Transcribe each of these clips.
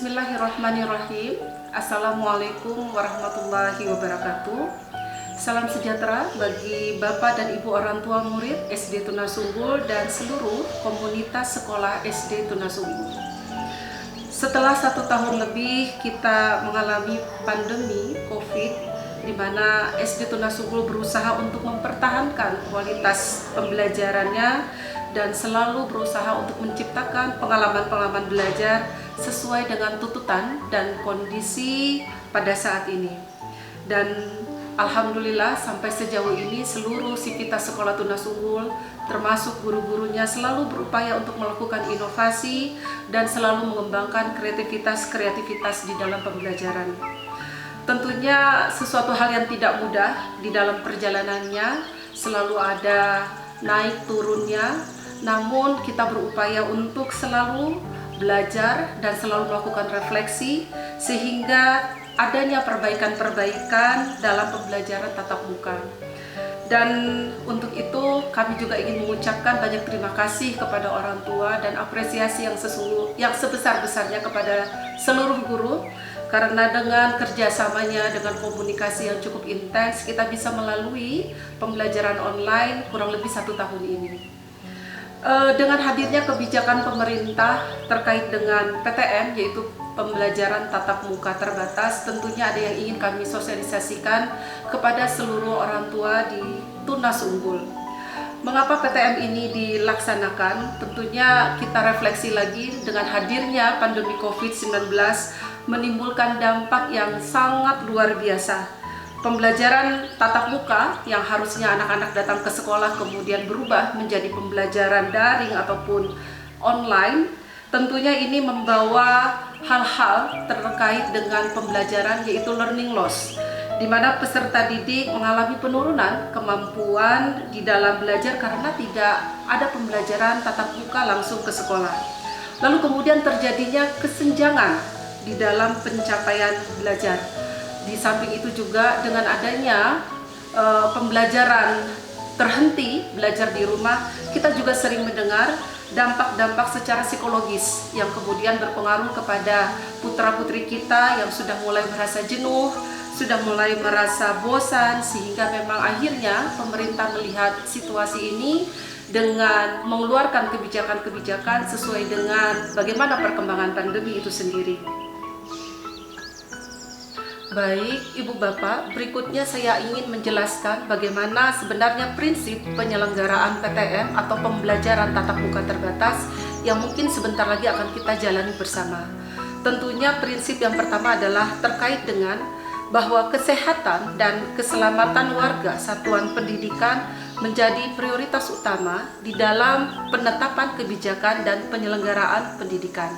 Bismillahirrahmanirrahim. Assalamualaikum warahmatullahi wabarakatuh. Salam sejahtera bagi Bapak dan Ibu orang tua murid SD Tunasunggul dan seluruh komunitas sekolah SD Tunasunggul. Setelah 1 tahun lebih kita mengalami pandemi COVID, di mana SD Tunasunggul berusaha untuk mempertahankan kualitas pembelajarannya dan selalu berusaha untuk menciptakan pengalaman-pengalaman belajar sesuai dengan tuntutan dan kondisi pada saat ini. Dan alhamdulillah sampai sejauh ini seluruh sivitas sekolah Tunasunggul termasuk guru-gurunya selalu berupaya untuk melakukan inovasi dan selalu mengembangkan kreativitas di dalam pembelajaran. Tentunya sesuatu hal yang tidak mudah di dalam perjalanannya, selalu ada naik turunnya, namun kita berupaya untuk selalu belajar dan selalu melakukan refleksi sehingga adanya perbaikan-perbaikan dalam pembelajaran tatap muka. Dan untuk itu kami juga ingin mengucapkan banyak terima kasih kepada orang tua dan apresiasi yang sebesar-besarnya kepada seluruh guru, karena dengan kerjasamanya, dengan komunikasi yang cukup intens, kita bisa melalui pembelajaran online kurang lebih 1 tahun ini. Dengan hadirnya kebijakan pemerintah terkait dengan PTM, yaitu pembelajaran tatap muka terbatas, tentunya ada yang ingin kami sosialisasikan kepada seluruh orang tua di Tunasunggul. Mengapa PTM ini dilaksanakan? Tentunya kita refleksi lagi dengan hadirnya pandemi COVID-19 menimbulkan dampak yang sangat luar biasa. Pembelajaran tatap muka yang harusnya anak-anak datang ke sekolah kemudian berubah menjadi pembelajaran daring ataupun online, tentunya ini membawa hal-hal terkait dengan pembelajaran, yaitu learning loss, di mana peserta didik mengalami penurunan kemampuan di dalam belajar karena tidak ada pembelajaran tatap muka langsung ke sekolah. Lalu kemudian terjadinya kesenjangan di dalam pencapaian belajar. Di samping itu juga dengan adanya pembelajaran terhenti, belajar di rumah, kita juga sering mendengar dampak-dampak secara psikologis yang kemudian berpengaruh kepada putra-putri kita yang sudah mulai merasa jenuh, sudah mulai merasa bosan, sehingga memang akhirnya pemerintah melihat situasi ini dengan mengeluarkan kebijakan-kebijakan sesuai dengan bagaimana perkembangan pandemi itu sendiri. Baik, Ibu Bapak, berikutnya saya ingin menjelaskan bagaimana sebenarnya prinsip penyelenggaraan PTM atau pembelajaran tatap muka terbatas yang mungkin sebentar lagi akan kita jalani bersama. Tentunya prinsip yang pertama adalah terkait dengan bahwa kesehatan dan keselamatan warga satuan pendidikan menjadi prioritas utama di dalam penetapan kebijakan dan penyelenggaraan pendidikan.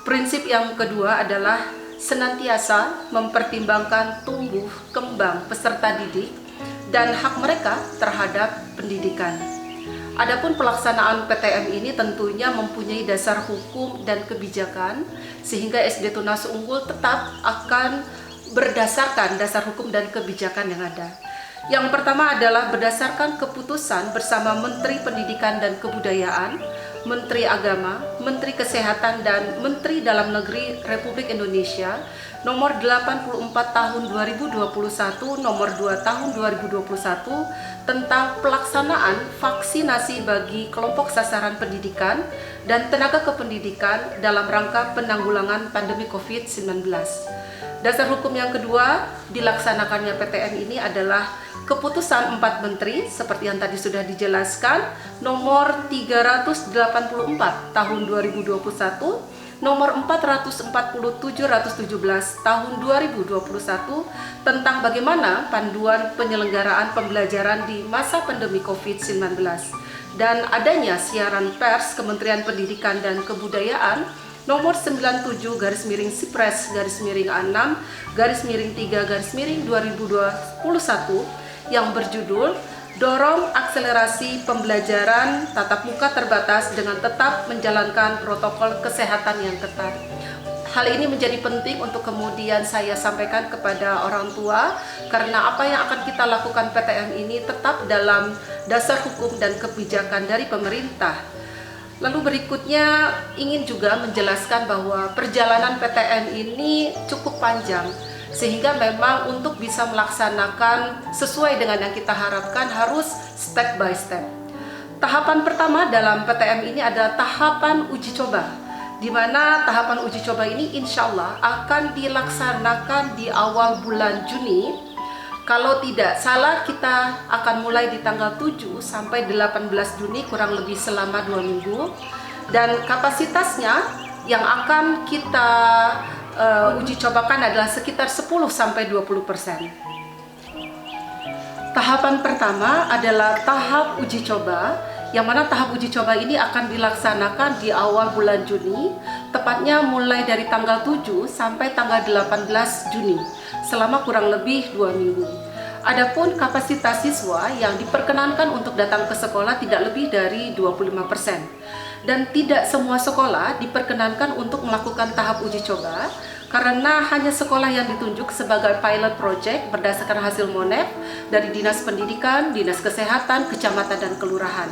Prinsip yang kedua adalah senantiasa mempertimbangkan tumbuh kembang peserta didik dan hak mereka terhadap pendidikan. Adapun pelaksanaan PTM ini tentunya mempunyai dasar hukum dan kebijakan, sehingga SD Tunasunggul tetap akan berdasarkan dasar hukum dan kebijakan yang ada. Yang pertama adalah berdasarkan keputusan bersama Menteri Pendidikan dan Kebudayaan, Menteri Agama, Menteri Kesehatan, dan Menteri Dalam Negeri Republik Indonesia nomor 84 tahun 2021, nomor 2 tahun 2021 tentang pelaksanaan vaksinasi bagi kelompok sasaran pendidikan dan tenaga kependidikan dalam rangka penanggulangan pandemi COVID-19. Dasar hukum yang kedua dilaksanakannya PTM ini adalah keputusan 4 menteri seperti yang tadi sudah dijelaskan, nomor 384 tahun 2021, nomor 447/17 tahun 2021 tentang bagaimana panduan penyelenggaraan pembelajaran di masa pandemi COVID-19 dan adanya siaran pers Kementerian Pendidikan dan Kebudayaan nomor 97/6/3/2021 yang berjudul Dorong Akselerasi Pembelajaran Tatap Muka Terbatas dengan tetap menjalankan protokol kesehatan yang ketat. Hal ini menjadi penting untuk kemudian saya sampaikan kepada orang tua, karena apa yang akan kita lakukan PTM ini tetap dalam dasar hukum dan kebijakan dari pemerintah. Lalu berikutnya ingin juga menjelaskan bahwa perjalanan PTM ini cukup panjang, sehingga memang untuk bisa melaksanakan sesuai dengan yang kita harapkan harus step by step. Tahapan pertama dalam PTM ini adalah tahapan uji coba, di mana tahapan uji coba ini insya Allah akan dilaksanakan di awal bulan Juni. Kalau tidak salah, kita akan mulai di tanggal 7 sampai 18 Juni, kurang lebih selama 2 minggu. Dan kapasitasnya yang akan kita uji cobakan adalah sekitar 10 sampai 20%. Tahapan pertama adalah tahap uji coba, yang mana tahap uji coba ini akan dilaksanakan di awal bulan Juni, tepatnya mulai dari tanggal 7 sampai tanggal 18 Juni, selama kurang lebih 2 minggu. Adapun kapasitas siswa yang diperkenankan untuk datang ke sekolah tidak lebih dari 25%. Dan tidak semua sekolah diperkenankan untuk melakukan tahap uji coba, karena hanya sekolah yang ditunjuk sebagai pilot project berdasarkan hasil MONEP dari Dinas Pendidikan, Dinas Kesehatan, Kecamatan, dan Kelurahan.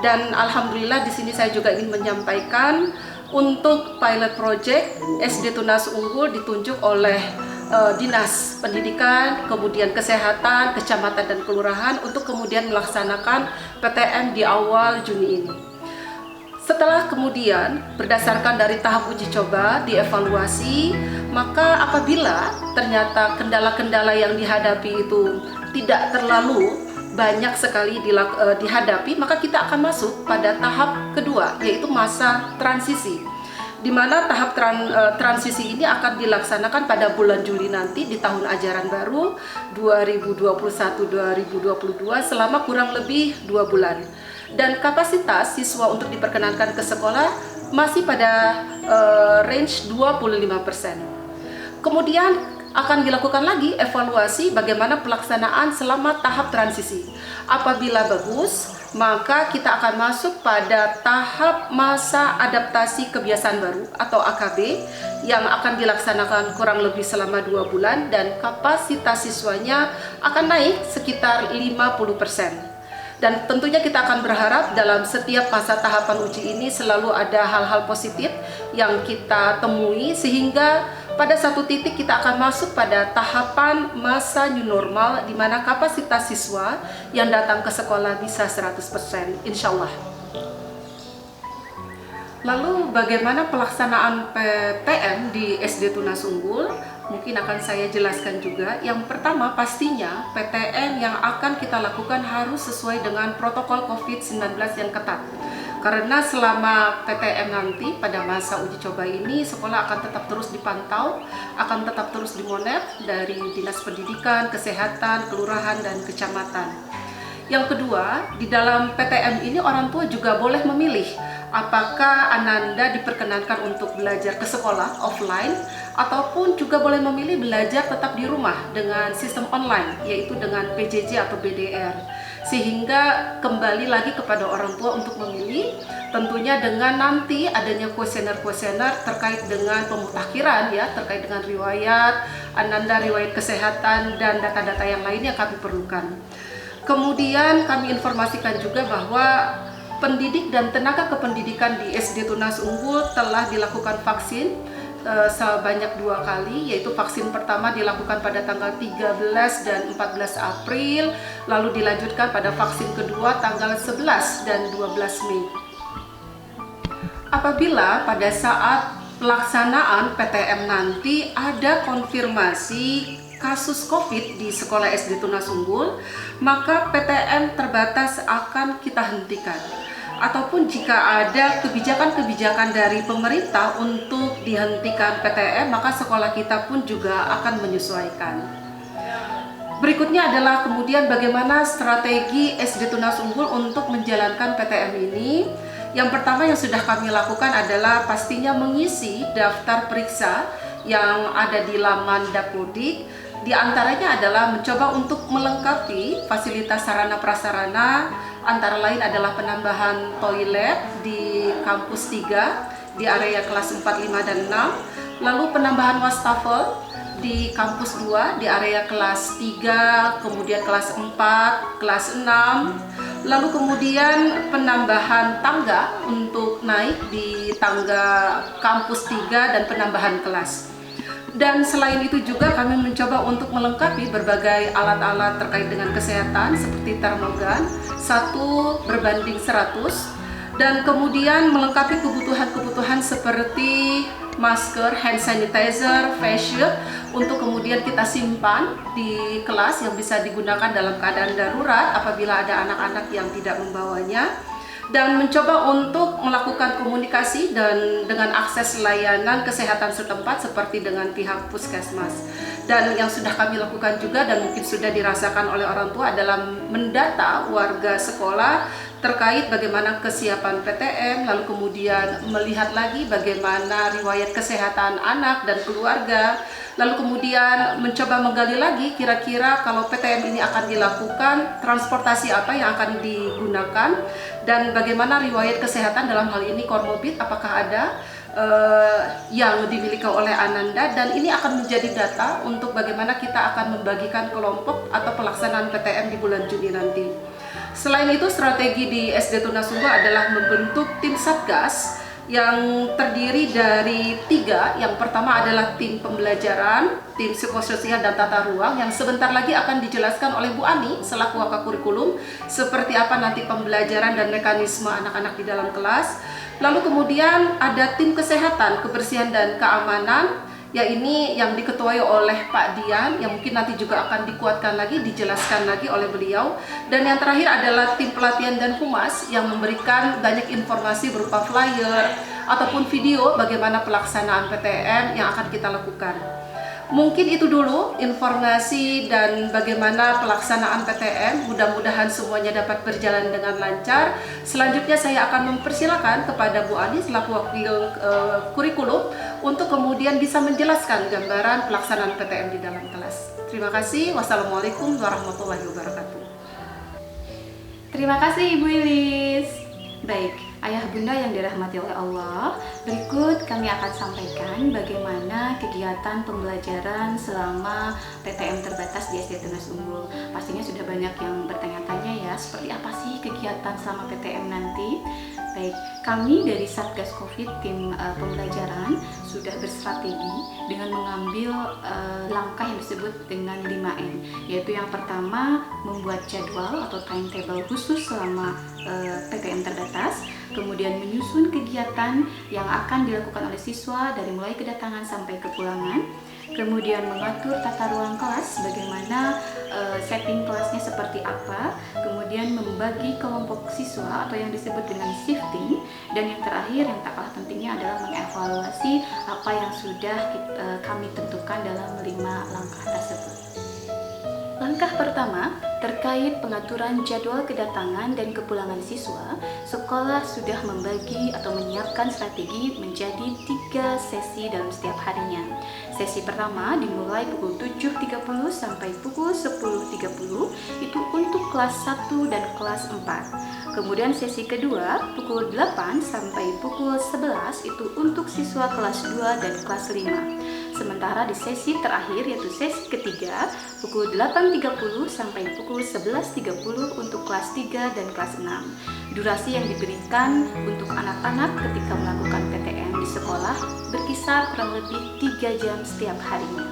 Dan alhamdulillah di sini saya juga ingin menyampaikan untuk pilot project SD Tunas Unggul ditunjuk oleh Dinas Pendidikan, kemudian Kesehatan, Kecamatan, dan Kelurahan untuk kemudian melaksanakan PTM di awal Juni ini. Setelah kemudian berdasarkan dari tahap uji coba dievaluasi, maka apabila ternyata kendala-kendala yang dihadapi itu tidak terlalu banyak sekali dihadapi, maka kita akan masuk pada tahap kedua, yaitu masa transisi, di mana tahap transisi ini akan dilaksanakan pada bulan Juli nanti di tahun ajaran baru 2021-2022 selama kurang lebih 2 bulan. Dan kapasitas siswa untuk diperkenankan ke sekolah masih pada range 25%. Kemudian akan dilakukan lagi evaluasi bagaimana pelaksanaan selama tahap transisi. Apabila bagus, maka kita akan masuk pada tahap masa adaptasi kebiasaan baru atau AKB yang akan dilaksanakan kurang lebih selama 2 bulan dan kapasitas siswanya akan naik sekitar 50%. Dan tentunya kita akan berharap dalam setiap masa tahapan uji ini selalu ada hal-hal positif yang kita temui, sehingga pada satu titik kita akan masuk pada tahapan masa new normal, di mana kapasitas siswa yang datang ke sekolah bisa 100%, insya Allah. Lalu bagaimana pelaksanaan PTM di SD Tunas Unggul? Mungkin akan saya jelaskan juga. Yang pertama, pastinya PTM yang akan kita lakukan harus sesuai dengan protokol COVID-19 yang ketat. Karena selama PTM nanti pada masa uji coba ini, sekolah akan tetap terus dipantau, akan tetap terus dimonef dari Dinas Pendidikan, Kesehatan, Kelurahan, dan Kecamatan. Yang kedua, di dalam PTM ini orang tua juga boleh memilih apakah Ananda diperkenankan untuk belajar ke sekolah offline ataupun juga boleh memilih belajar tetap di rumah dengan sistem online, yaitu dengan PJJ atau BDR. Sehingga kembali lagi kepada orang tua untuk memilih, tentunya dengan nanti adanya kuesioner-kuesioner terkait dengan pemutakhiran ya, terkait dengan riwayat Ananda, riwayat kesehatan, dan data-data yang lain yang kami perlukan. Kemudian kami informasikan juga bahwa pendidik dan tenaga kependidikan di SD Tunas Unggul telah dilakukan vaksin sebanyak 2 kali, yaitu vaksin pertama dilakukan pada tanggal 13 dan 14 April, lalu dilanjutkan pada vaksin kedua tanggal 11 dan 12 Mei. Apabila pada saat pelaksanaan PTM nanti ada konfirmasi kasus COVID di sekolah SD Tunas Unggul, maka PTM terbatas akan kita hentikan. Ataupun jika ada kebijakan-kebijakan dari pemerintah untuk dihentikan PTM, maka sekolah kita pun juga akan menyesuaikan. Berikutnya adalah kemudian bagaimana strategi SD Tunas Unggul untuk menjalankan PTM ini. Yang pertama yang sudah kami lakukan adalah pastinya mengisi daftar periksa yang ada di laman Dapodik. Di antaranya adalah mencoba untuk melengkapi fasilitas sarana prasarana, antara lain adalah penambahan toilet di kampus 3 di area kelas 4, 5, dan 6, lalu penambahan wastafel di kampus 2 di area kelas 3, kemudian kelas 4, kelas 6, lalu kemudian penambahan tangga untuk naik di tangga kampus 3 dan penambahan kelas. Dan selain itu juga kami mencoba untuk melengkapi berbagai alat-alat terkait dengan kesehatan seperti termogan 1:100, dan kemudian melengkapi kebutuhan-kebutuhan seperti masker, hand sanitizer, face shield untuk kemudian kita simpan di kelas yang bisa digunakan dalam keadaan darurat apabila ada anak-anak yang tidak membawanya, dan mencoba untuk melakukan komunikasi dan dengan akses layanan kesehatan setempat seperti dengan pihak puskesmas. Dan yang sudah kami lakukan juga dan mungkin sudah dirasakan oleh orang tua adalah mendata warga sekolah terkait bagaimana kesiapan PTM, lalu kemudian melihat lagi bagaimana riwayat kesehatan anak dan keluarga, lalu kemudian mencoba menggali lagi kira-kira kalau PTM ini akan dilakukan, transportasi apa yang akan digunakan, dan bagaimana riwayat kesehatan dalam hal ini komorbid, apakah ada yang dimiliki oleh Ananda, dan ini akan menjadi data untuk bagaimana kita akan membagikan kelompok atau pelaksanaan PTM di bulan Juni nanti. Selain itu, strategi di SD Tunasungguh adalah membentuk tim satgas yang terdiri dari 3. Yang pertama adalah tim pembelajaran, tim psikososial dan tata ruang yang sebentar lagi akan dijelaskan oleh Bu Ani selaku Wakakurikulum seperti apa nanti pembelajaran dan mekanisme anak-anak di dalam kelas. Lalu kemudian ada tim kesehatan, kebersihan dan keamanan, ya ini yang diketuai oleh Pak Dian, yang mungkin nanti juga akan dikuatkan lagi, dijelaskan lagi oleh beliau. Dan yang terakhir adalah tim pelatihan dan humas yang memberikan banyak informasi berupa flyer ataupun video bagaimana pelaksanaan PTM yang akan kita lakukan. Mungkin itu dulu informasi dan bagaimana pelaksanaan PTM. Mudah-mudahan semuanya dapat berjalan dengan lancar. Selanjutnya saya akan mempersilakan kepada Bu Ani selaku wakil kurikulum untuk kemudian bisa menjelaskan gambaran pelaksanaan PTM di dalam kelas. Terima kasih. Wassalamualaikum warahmatullahi wabarakatuh. Terima kasih Ibu Ilis. Baik, Ayah Bunda yang dirahmati oleh Allah, berikut kami akan sampaikan bagaimana kegiatan pembelajaran selama PTM terbatas di SD Tunas Unggul. Pastinya sudah banyak yang bertanya-tanya ya, seperti apa sih kegiatan selama PTM nanti? Baik, kami dari Satgas Covid tim pembelajaran sudah berstrategi dengan mengambil langkah yang disebut dengan 5M, yaitu yang pertama membuat jadwal atau timetable khusus selama PTM terbatas, kemudian menyusun kegiatan yang akan dilakukan oleh siswa dari mulai kedatangan sampai kepulangan, kemudian mengatur tata ruang kelas, bagaimana setting kelasnya seperti apa, kemudian membagi kelompok siswa atau yang disebut dengan shifting, dan yang terakhir yang tak kalah pentingnya adalah mengevaluasi apa yang sudah kami tentukan dalam 5 langkah tersebut. Langkah pertama, terkait pengaturan jadwal kedatangan dan kepulangan siswa, sekolah sudah membagi atau menyiapkan strategi menjadi 3 sesi dalam setiap harinya. Sesi pertama dimulai pukul 7.30 sampai pukul 10.30, itu untuk kelas 1 dan kelas 4. Kemudian sesi kedua pukul 8 sampai pukul 11, itu untuk siswa kelas 2 dan kelas 5. Sementara di sesi terakhir yaitu sesi ketiga pukul 8.30 sampai pukul 11.30 untuk kelas 3 dan kelas 6. Durasi yang diberikan untuk anak-anak ketika melakukan PTM di sekolah berkisar kurang lebih 3 jam setiap harinya.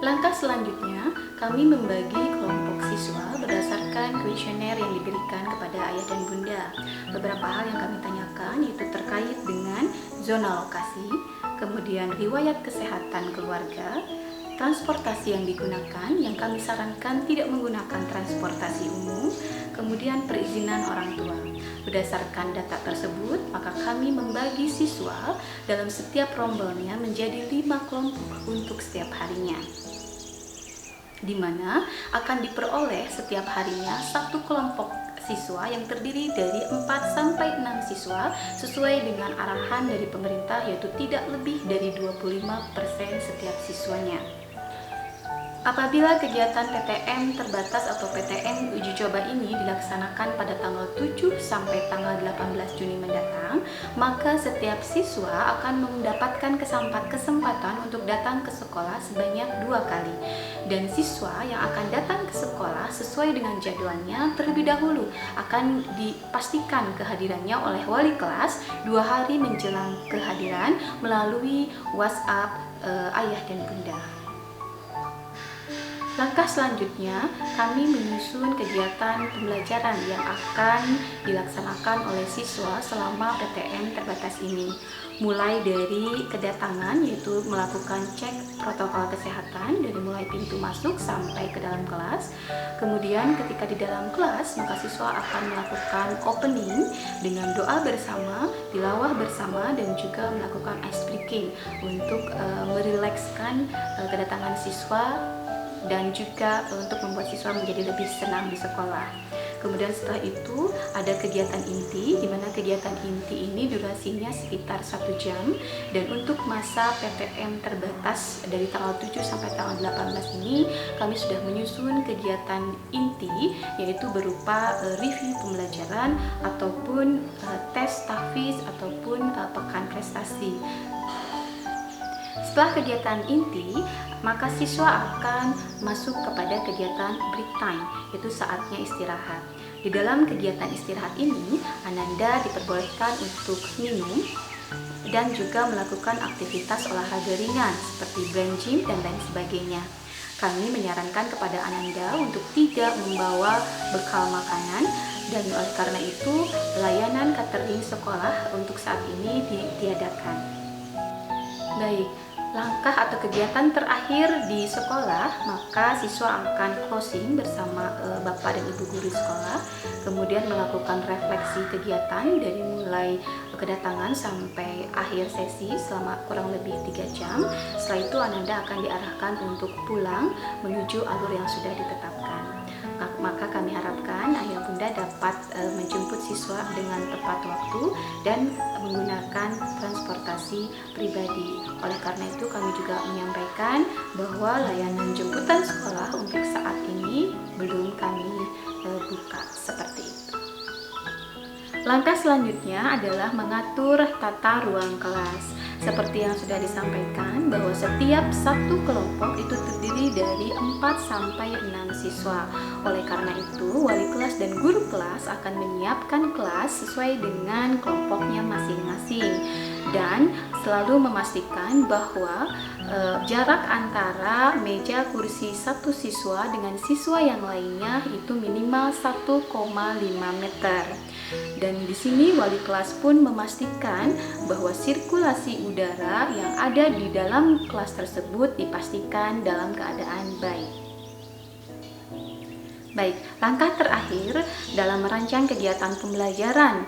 Langkah selanjutnya, kami membagi kelompok siswa berdasarkan kuesioner yang diberikan kepada ayah dan bunda. Beberapa hal yang kami tanyakan yaitu terkait dengan zona lokasi, kemudian riwayat kesehatan keluarga, transportasi yang digunakan, yang kami sarankan tidak menggunakan transportasi umum, kemudian perizinan orang tua. Berdasarkan data tersebut, maka kami membagi siswa dalam setiap rombelnya menjadi 5 kelompok untuk setiap harinya, di mana akan diperoleh setiap harinya 1 kelompok siswa yang terdiri dari 4-6 siswa sesuai dengan arahan dari pemerintah, yaitu tidak lebih dari 25% setiap siswanya. Apabila kegiatan PTM terbatas atau PTM uji coba ini dilaksanakan pada tanggal 7 sampai tanggal 18 Juni mendatang, maka setiap siswa akan mendapatkan kesempatan untuk datang ke sekolah sebanyak 2 kali. Dan siswa yang akan datang ke sekolah sesuai sesuai dengan jadwalnya terlebih dahulu akan dipastikan kehadirannya oleh wali kelas 2 hari menjelang kehadiran melalui WhatsApp ayah dan bunda. Langkah selanjutnya, kami menyusun kegiatan pembelajaran yang akan dilaksanakan oleh siswa selama PTM terbatas ini. Mulai dari kedatangan, yaitu melakukan cek protokol kesehatan dari mulai pintu masuk sampai ke dalam kelas. Kemudian ketika di dalam kelas, maka siswa akan melakukan opening dengan doa bersama, tilawah bersama, dan juga melakukan ice breaking untuk merilekskan kedatangan siswa dan juga untuk membuat siswa menjadi lebih senang di sekolah. Kemudian setelah itu ada kegiatan inti, di mana kegiatan inti ini durasinya sekitar 1 jam, dan untuk masa PTM terbatas dari tanggal 7 sampai tanggal 18 ini kami sudah menyusun kegiatan inti, yaitu berupa review pembelajaran ataupun tes tahfiz ataupun pekan prestasi. Setelah kegiatan inti, maka siswa akan masuk kepada kegiatan break time, yaitu saatnya istirahat. Di dalam kegiatan istirahat ini, Ananda diperbolehkan untuk minum dan juga melakukan aktivitas olahraga ringan seperti brain gym dan lain sebagainya. Kami menyarankan kepada Ananda untuk tidak membawa bekal makanan, dan oleh karena itu layanan catering sekolah untuk saat ini ditiadakan. Baik, langkah atau kegiatan terakhir di sekolah, maka siswa akan closing bersama Bapak dan Ibu guru sekolah, kemudian melakukan refleksi kegiatan dari mulai kedatangan sampai akhir sesi selama kurang lebih 3 jam. Setelah itu Ananda akan diarahkan untuk pulang menuju alur yang sudah ditetapkan. Maka kami harapkan ayah bunda dapat menjemput siswa dengan tepat waktu dan menggunakan transportasi pribadi. Oleh karena itu kami juga menyampaikan bahwa layanan jemputan sekolah untuk saat ini belum kami buka seperti itu. Langkah selanjutnya adalah mengatur tata ruang kelas. Seperti yang sudah disampaikan bahwa setiap satu kelompok itu terdiri dari 4 sampai 6 siswa. Oleh karena itu, wali kelas dan guru kelas akan menyiapkan kelas sesuai dengan kelompoknya masing-masing dan selalu memastikan bahwa jarak antara meja kursi satu siswa dengan siswa yang lainnya itu minimal 1,5 meter. Dan di sini wali kelas pun memastikan bahwa sirkulasi udara yang ada di dalam kelas tersebut dipastikan dalam keadaan baik. Baik, langkah terakhir dalam merancang kegiatan pembelajaran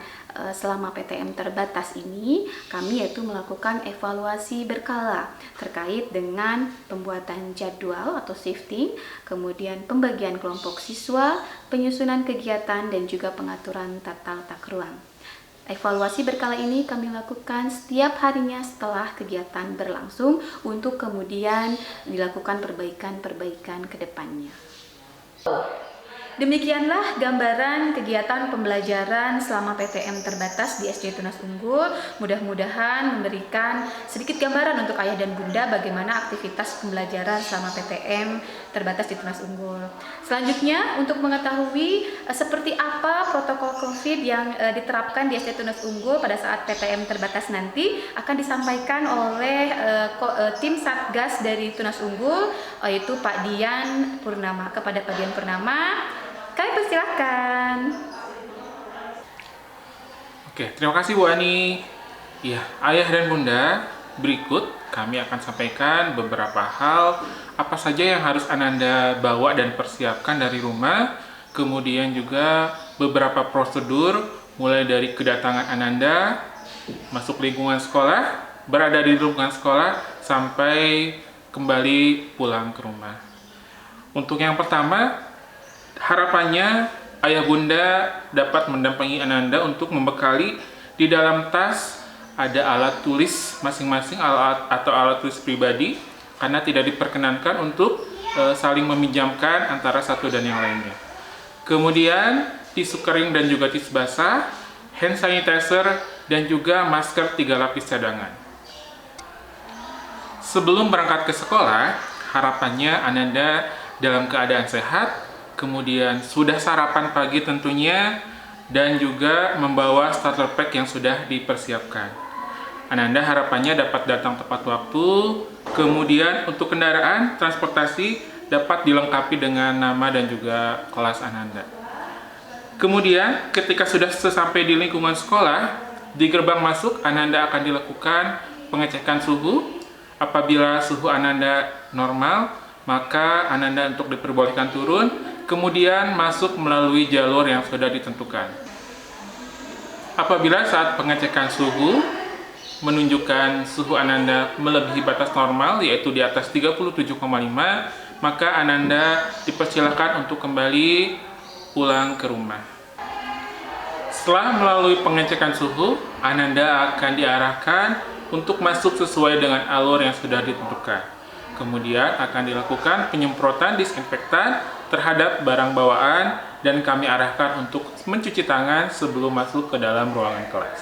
selama PTM terbatas ini, kami yaitu melakukan evaluasi berkala terkait dengan pembuatan jadwal atau shifting, kemudian pembagian kelompok siswa, penyusunan kegiatan, dan juga pengaturan tata letak ruang. Evaluasi berkala ini kami lakukan setiap harinya setelah kegiatan berlangsung untuk kemudian dilakukan perbaikan-perbaikan ke depannya. Demikianlah gambaran kegiatan pembelajaran selama PTM terbatas di SD Tunas Unggul. Mudah-mudahan memberikan sedikit gambaran untuk ayah dan bunda bagaimana aktivitas pembelajaran selama PTM terbatas di Tunas Unggul. Selanjutnya, untuk mengetahui seperti apa protokol COVID yang diterapkan di SD Tunas Unggul pada saat PTM terbatas nanti akan disampaikan oleh tim Satgas dari Tunas Unggul, yaitu Pak Dian Purnama. Kepada Pak Dian Purnama, kami persilakan. Oke, terima kasih Bu Ani. Ya, ayah dan bunda, berikut kami akan sampaikan beberapa hal apa saja yang harus Ananda bawa dan persiapkan dari rumah. Kemudian juga beberapa prosedur mulai dari kedatangan Ananda, masuk lingkungan sekolah, berada di lingkungan sekolah, sampai kembali pulang ke rumah. Untuk yang pertama, harapannya ayah bunda dapat mendampingi Ananda untuk membekali di dalam tas ada alat tulis masing-masing atau alat tulis pribadi, karena tidak diperkenankan untuk saling meminjamkan antara satu dan yang lainnya. Kemudian tisu kering dan juga tisu basah, hand sanitizer, dan juga masker 3 lapis cadangan. Sebelum berangkat ke sekolah, harapannya Ananda dalam keadaan sehat, kemudian sudah sarapan pagi tentunya, dan juga membawa starter pack yang sudah dipersiapkan. Ananda harapannya dapat datang tepat waktu, kemudian untuk kendaraan, transportasi dapat dilengkapi dengan nama dan juga kelas Ananda. Kemudian ketika sudah sesampai di lingkungan sekolah, di gerbang masuk Ananda akan dilakukan pengecekan suhu. Apabila suhu Ananda normal, maka Ananda untuk diperbolehkan turun, kemudian masuk melalui jalur yang sudah ditentukan. Apabila saat pengecekan suhu menunjukkan suhu Ananda melebihi batas normal, yaitu di atas 37,5, maka Ananda dipersilakan untuk kembali pulang ke rumah. Setelah melalui pengecekan suhu, Ananda akan diarahkan untuk masuk sesuai dengan alur yang sudah ditentukan. Kemudian akan dilakukan penyemprotan disinfektan terhadap barang bawaan dan kami arahkan untuk mencuci tangan sebelum masuk ke dalam ruangan kelas.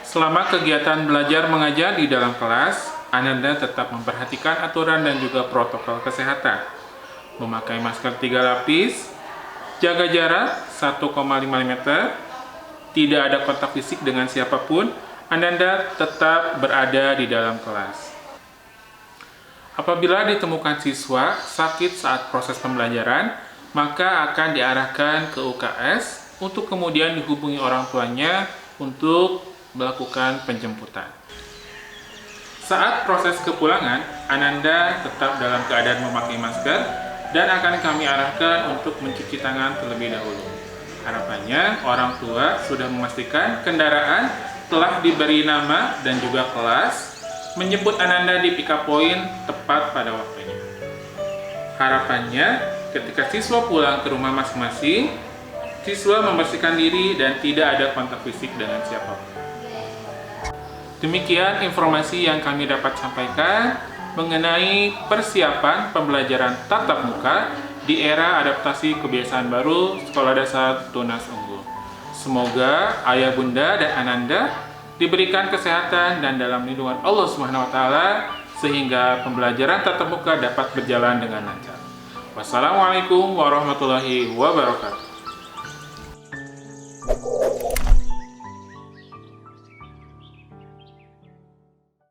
Selama kegiatan belajar mengajar di dalam kelas, Ananda tetap memperhatikan aturan dan juga protokol kesehatan. Memakai masker 3 lapis, jaga jarak 1,5 meter, tidak ada kontak fisik dengan siapapun, Ananda tetap berada di dalam kelas. Apabila ditemukan siswa sakit saat proses pembelajaran, maka akan diarahkan ke UKS untuk kemudian dihubungi orang tuanya untuk melakukan penjemputan. Saat proses kepulangan, Ananda tetap dalam keadaan memakai masker dan akan kami arahkan untuk mencuci tangan terlebih dahulu. Harapannya orang tua sudah memastikan kendaraan telah diberi nama dan juga kelas, menjemput Ananda di pick-up point tepat pada waktunya. Harapannya ketika siswa pulang ke rumah masing-masing, siswa membersihkan diri dan tidak ada kontak fisik dengan siapapun. Demikian informasi yang kami dapat sampaikan mengenai persiapan pembelajaran tatap muka di era adaptasi kebiasaan baru Sekolah Dasar Tunas Unggul. Semoga ayah bunda dan Ananda diberikan kesehatan dan dalam lindungan Allah SWT sehingga pembelajaran tatap muka dapat berjalan dengan lancar. Wassalamualaikum warahmatullahi wabarakatuh.